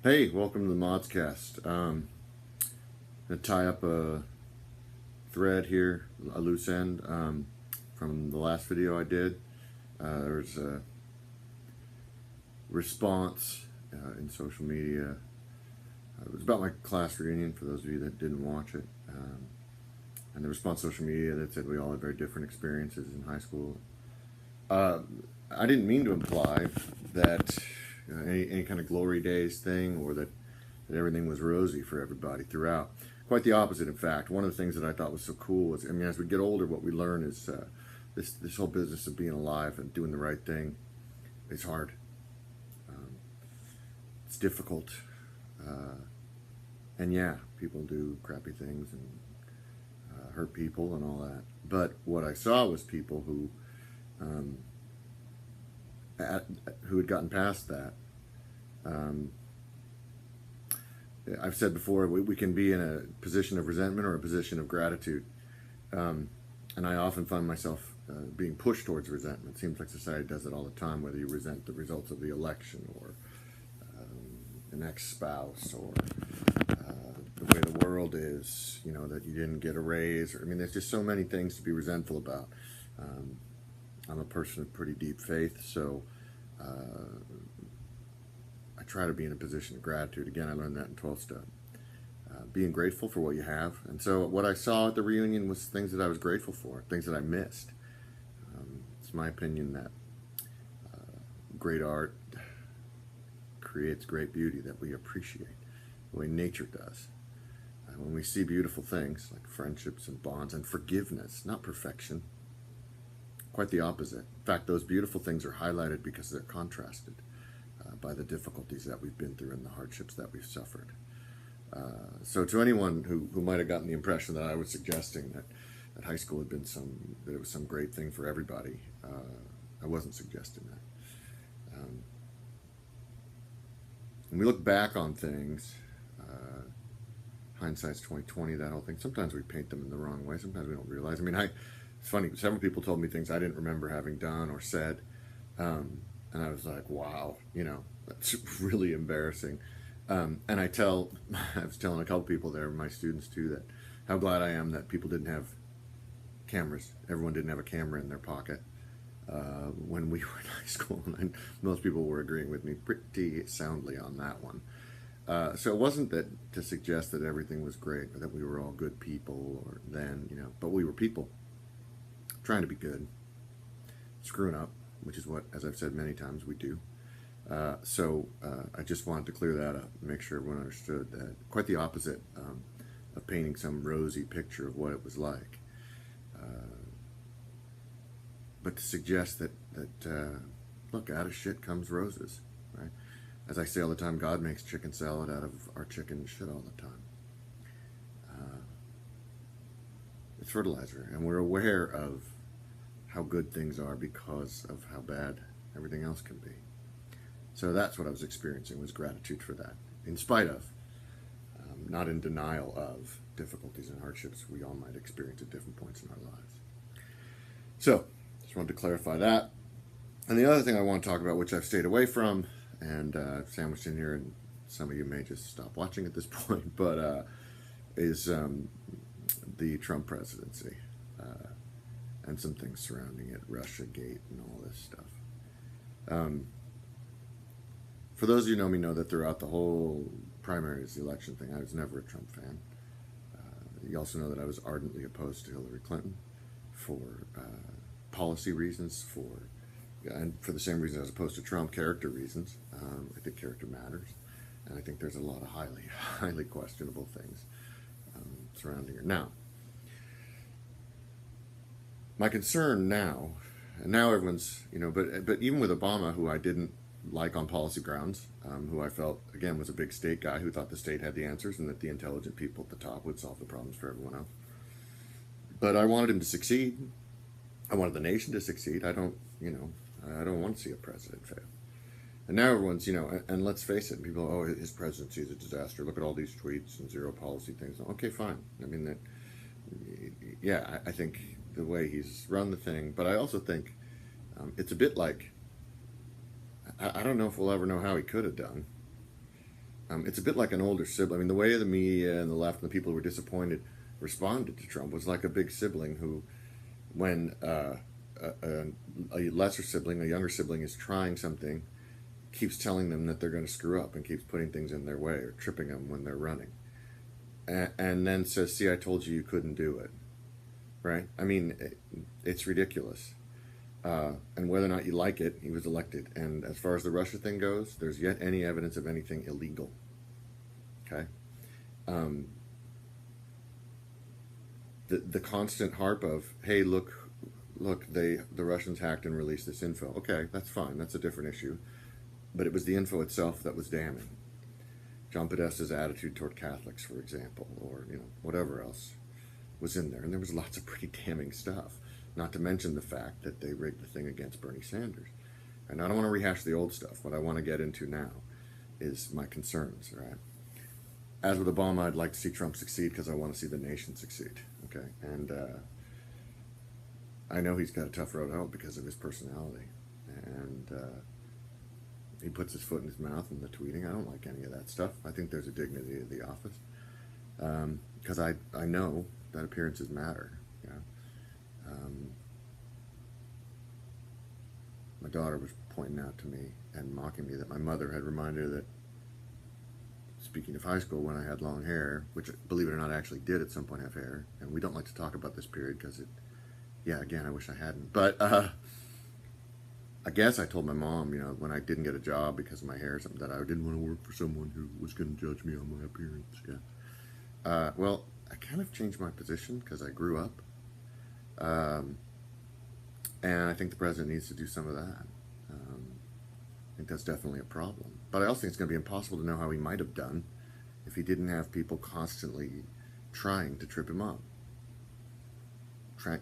Hey, welcome to the Modscast. Gonna tie up a thread here, a loose end from the last video I did. There was a response in social media. It was about my class reunion, for those of you that didn't watch it. And the response on social media that said we all had very different experiences in high school. I didn't mean to imply that any kind of glory days thing, or that everything was rosy for everybody throughout. Quite the opposite, in fact. One of the things that I thought was so cool was, as we get older, what we learn is this whole business of being alive and doing the right thing is hard. It's difficult. And yeah, people do crappy things and hurt people and all that. But what I saw was people who had gotten past that. I've said before, we can be in a position of resentment or a position of gratitude. And I often find myself being pushed towards resentment. It seems like society does it all the time, whether you resent the results of the election or an ex-spouse or the way the world is, that you didn't get a raise. There's just so many things to be resentful about. I'm a person of pretty deep faith, so I try to be in a position of gratitude. Again, I learned that in 12 step. Being grateful for what you have. And so what I saw at the reunion was things that I was grateful for, things that I missed. It's my opinion that great art creates great beauty that we appreciate, the way nature does. When we see beautiful things like friendships and bonds and forgiveness, not perfection, quite the opposite. In fact, those beautiful things are highlighted because they're contrasted by the difficulties that we've been through and the hardships that we've suffered. So to anyone who might have gotten the impression that I was suggesting that high school had been that it was some great thing for everybody, I wasn't suggesting that. When we look back on things, hindsight's 20/20, that whole thing, sometimes we paint them in the wrong way. Sometimes we don't realize. It's funny, several people told me things I didn't remember having done or said. And I was like, wow, that's really embarrassing. And I was telling a couple people there, my students too, that how glad I am that people didn't have cameras. Everyone didn't have a camera in their pocket when we were in high school. And most people were agreeing with me pretty soundly on that one. So it wasn't that to suggest that everything was great, or that we were all good people, or but we were people trying to be good, screwing up, which is what, as I've said many times, we do. So I just wanted to clear that up, make sure everyone understood that quite the opposite of painting some rosy picture of what it was like. But to suggest that look, out of shit comes roses, right? As I say all the time, God makes chicken salad out of our chicken shit all the time. It's fertilizer, and we're aware of how good things are because of how bad everything else can be. So that's what I was experiencing, was gratitude for that, in spite of, not in denial of, difficulties and hardships we all might experience at different points in our lives. So, just wanted to clarify that. And the other thing I want to talk about, which I've stayed away from, and sandwiched in here, and some of you may just stop watching at this point, but is the Trump presidency and some things surrounding it, Russiagate and all this stuff. For those of you who know me, know that throughout the whole primaries, the election thing, I was never a Trump fan. You also know that I was ardently opposed to Hillary Clinton for policy reasons, and for the same reason I was opposed to Trump, character reasons. I think character matters, and I think there's a lot of highly, highly questionable things surrounding her. Now, my concern now, and now everyone's, but even with Obama, who I didn't like on policy grounds, who I felt, again, was a big state guy who thought the state had the answers and that the intelligent people at the top would solve the problems for everyone else. But I wanted him to succeed. I wanted the nation to succeed. I don't want to see a president fail. And now everyone's, and let's face it, people, his presidency is a disaster. Look at all these tweets and zero policy things. Okay, fine. I think the way he's run the thing, but I also think it's a bit like, I don't know if we'll ever know how he could have done. It's a bit like an older sibling. I mean, the way the media and the left and the people who were disappointed responded to Trump was like a big sibling who, when a lesser sibling, a younger sibling, is trying something, keeps telling them that they're going to screw up and keeps putting things in their way or tripping them when they're running. And then says, see, I told you you couldn't do it. Right? I mean, it's ridiculous. And whether or not you like it, he was elected. And as far as the Russia thing goes, there's yet any evidence of anything illegal. Okay? The constant harp of, hey, look, the Russians hacked and released this info. Okay, that's fine. That's a different issue. But it was the info itself that was damning. John Podesta's attitude toward Catholics, for example, or whatever else was in there. And there was lots of pretty damning stuff. Not to mention the fact that they rigged the thing against Bernie Sanders. And I don't want to rehash the old stuff. What I want to get into now is my concerns, right? As with Obama, I'd like to see Trump succeed because I want to see the nation succeed, okay? And I know he's got a tough road out because of his personality. And he puts his foot in his mouth in the tweeting. I don't like any of that stuff. I think there's a dignity to the office. Because I know that appearances matter. My daughter was pointing out to me and mocking me that my mother had reminded her that, speaking of high school, when I had long hair, which, believe it or not, I actually did at some point have hair, and we don't like to talk about this period because again, I wish I hadn't. But I guess I told my mom, when I didn't get a job because of my hair or something, that I didn't want to work for someone who was going to judge me on my appearance. Yeah. Well, I kind of changed my position because I grew up. And I think the president needs to do some of that. I think that's definitely a problem. But I also think it's going to be impossible to know how he might have done if he didn't have people constantly trying to trip him up,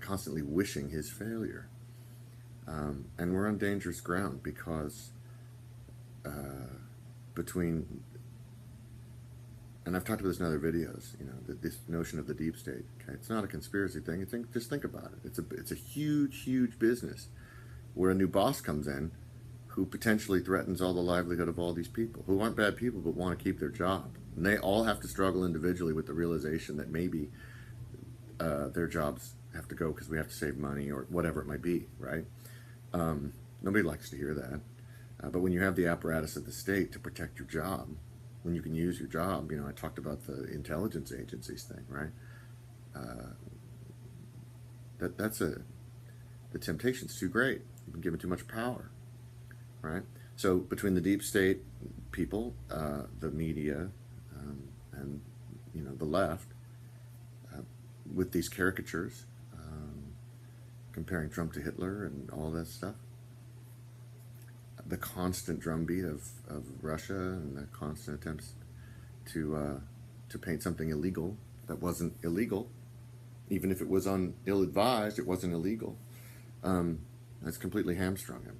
constantly wishing his failure. And we're on dangerous ground because and I've talked about this in other videos, this notion of the deep state. Okay, it's not a conspiracy thing. Just think about it. It's a huge, huge business where a new boss comes in who potentially threatens all the livelihood of all these people who aren't bad people but want to keep their job. And they all have to struggle individually with the realization that maybe their jobs have to go because we have to save money or whatever it might be, right? Nobody likes to hear that. But when you have the apparatus of the state to protect your job, when you can use your job, I talked about the intelligence agencies thing, right? The temptation's too great. You've been given too much power, right? So between the deep state people, the media, and the left, with these caricatures, comparing Trump to Hitler and all that stuff, the constant drumbeat of Russia and the constant attempts to paint something illegal that wasn't illegal, even if it was ill-advised, it wasn't illegal. That's completely hamstrung him.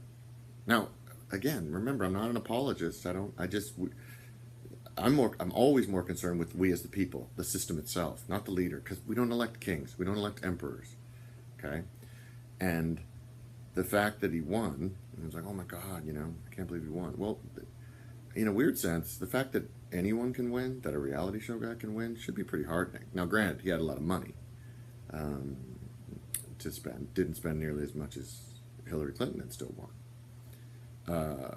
Now, again, remember, I'm not an apologist. I'm always more concerned with we as the people, the system itself, not the leader, because we don't elect kings, we don't elect emperors, okay? And the fact that he won, and it was like, oh my God, I can't believe he won. Well, in a weird sense, the fact that anyone can win, that a reality show guy can win, should be pretty heartening. Now, granted, he had a lot of money to spend. Didn't spend nearly as much as Hillary Clinton and still won,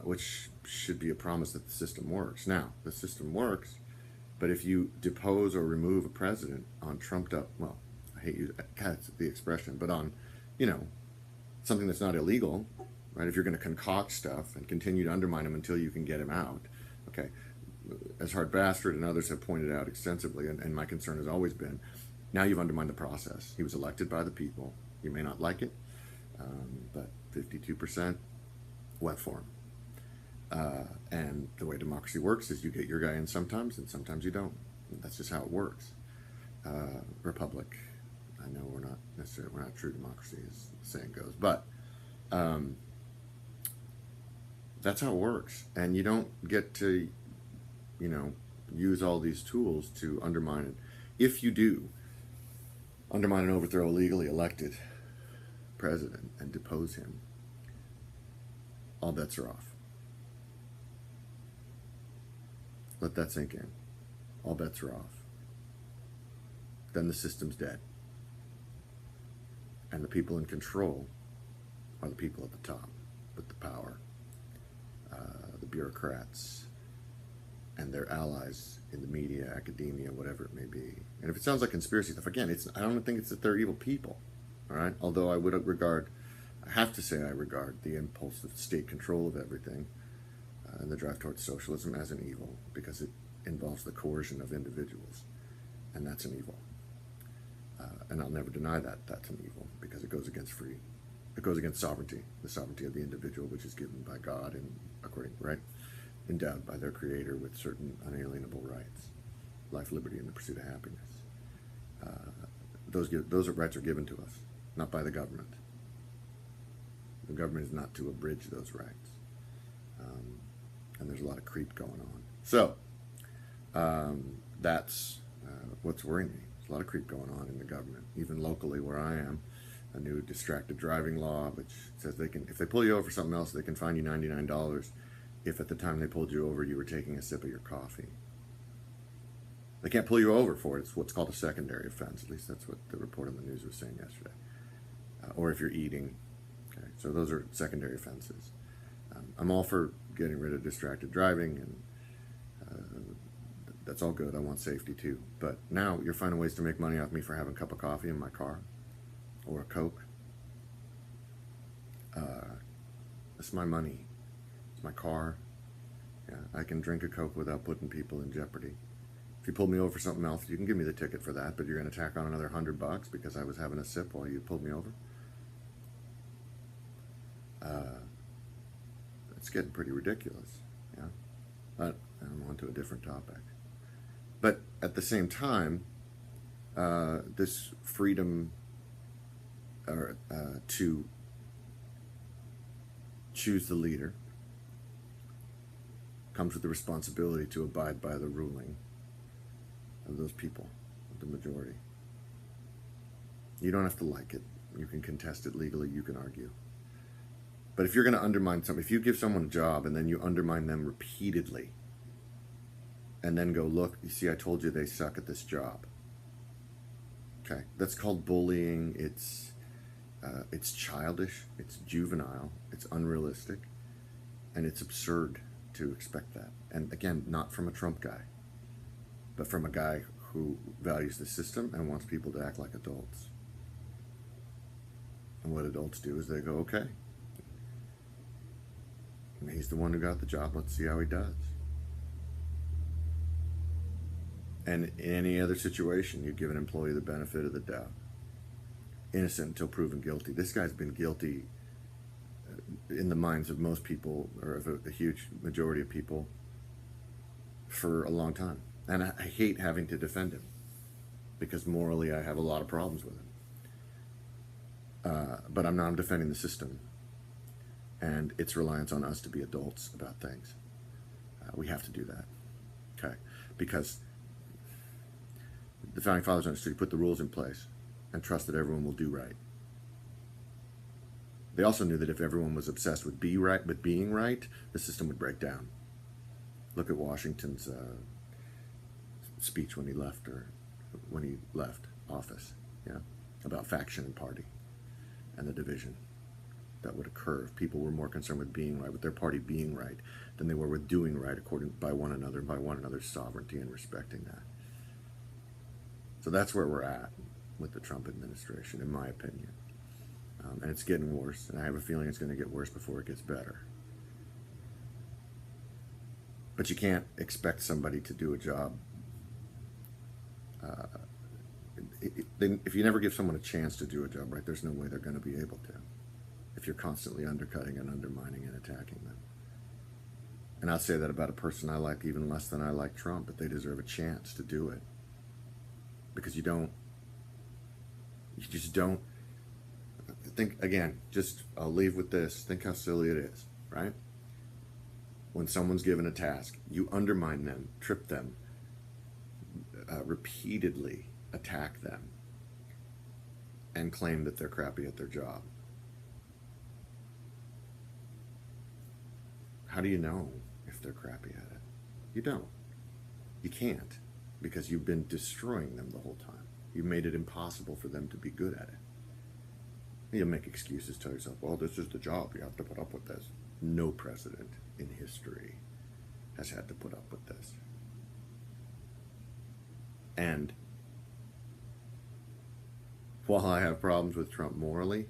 which should be a promise that the system works. Now, the system works, but if you depose or remove a president on trumped up, well, I hate that's the expression, but on, something that's not illegal, right? If you're going to concoct stuff and continue to undermine him until you can get him out, okay? As Hart Bastard and others have pointed out extensively, and my concern has always been, now you've undermined the process. He was elected by the people. You may not like it, but 52% went for him. And the way democracy works is you get your guy in sometimes, and sometimes you don't. That's just how it works. Republic. I know we're not true democracy, as the saying goes, but that's how it works. And you don't get to, use all these tools to undermine it. If you do undermine and overthrow a legally elected president and depose him, all bets are off. Let that sink in. All bets are off. Then the system's dead. And the people in control are the people at the top with the power, the bureaucrats, and their allies in the media, academia, whatever it may be. And if it sounds like conspiracy stuff, again, I don't think it's that they're evil people, all right? Although I have to say I regard the impulse of state control of everything and the drive towards socialism as an evil, because it involves the coercion of individuals, and that's an evil. And I'll never deny that that's an evil, because it goes against sovereignty, the sovereignty of the individual, which is given by God and endowed by their Creator with certain unalienable rights, life, liberty, and the pursuit of happiness. Those rights are given to us, not by the government. The government is not to abridge those rights, and there's a lot of creep going on. So that's what's worrying me. There's a lot of creep going on in the government, even locally where I am. A new distracted driving law, which says if they pull you over for something else, they can fine you $99 if at the time they pulled you over you were taking a sip of your coffee. They can't pull you over for it. It's what's called a secondary offense. At least that's what the report on the news was saying yesterday. Or if you're eating. Okay, so those are secondary offenses. I'm all for getting rid of distracted driving, and that's all good. I want safety too. But now you're finding ways to make money off me for having a cup of coffee in my car or a Coke. It's my money. It's my car. Yeah, I can drink a Coke without putting people in jeopardy. If you pulled me over for something else, you can give me the ticket for that, but you're going to tack on another $100 because I was having a sip while you pulled me over. It's getting pretty ridiculous. Yeah, but I'm on to a different topic. But at the same time, this freedom to choose the leader comes with the responsibility to abide by the ruling of those people, the majority. You don't have to like it. You can contest it legally. You can argue. But if you're going to undermine something, if you give someone a job and then you undermine them repeatedly, and then go, look, you see, I told you they suck at this job. Okay, that's called bullying. It's childish. It's juvenile. It's unrealistic, and it's absurd to expect that. And again, not from a Trump guy, but from a guy who values the system and wants people to act like adults. And what adults do is they go, okay, he's the one who got the job. Let's see how he does. And in any other situation, you give an employee the benefit of the doubt. Innocent until proven guilty. This guy's been guilty in the minds of most people, or of a huge majority of people, for a long time. And I hate having to defend him, because morally I have a lot of problems with him. But I'm defending the system and its reliance on us to be adults about things. We have to do that, okay? Because the Founding Fathers understood you put the rules in place and trust that everyone will do right. They also knew that if everyone was obsessed with being right, the system would break down. Look at Washington's speech when he left office, yeah, about faction and party and the division that would occur if people were more concerned with being right, with their party being right, than they were with doing right by one another's sovereignty and respecting that. So that's where we're at with the Trump administration, in my opinion. And it's getting worse, and I have a feeling it's going to get worse before it gets better. But you can't expect somebody to do a job. If you never give someone a chance to do a job right, there's no way they're going to be able to, if you're constantly undercutting and undermining and attacking them. And I'll say that about a person I like even less than I like Trump, but they deserve a chance to do it. Because you just don't think, again, I'll leave with this, think how silly it is, right? When someone's given a task, you undermine them, trip them, repeatedly attack them, and claim that they're crappy at their job. How do you know if they're crappy at it? You don't. You can't, because you've been destroying them the whole time. You made it impossible for them to be good at it. You make excuses, tell yourself, well, this is the job, you have to put up with this. No president in history has had to put up with this. And while I have problems with Trump morally,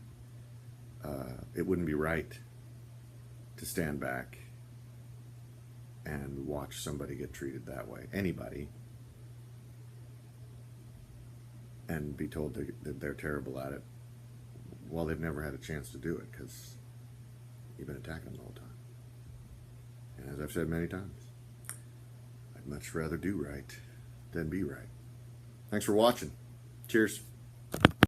it wouldn't be right to stand back and watch somebody get treated that way, anybody, and be told that they're terrible at it while they've never had a chance to do it, because you've been attacking them the whole time. And as I've said many times, I'd much rather do right than be right. Thanks for watching. Cheers.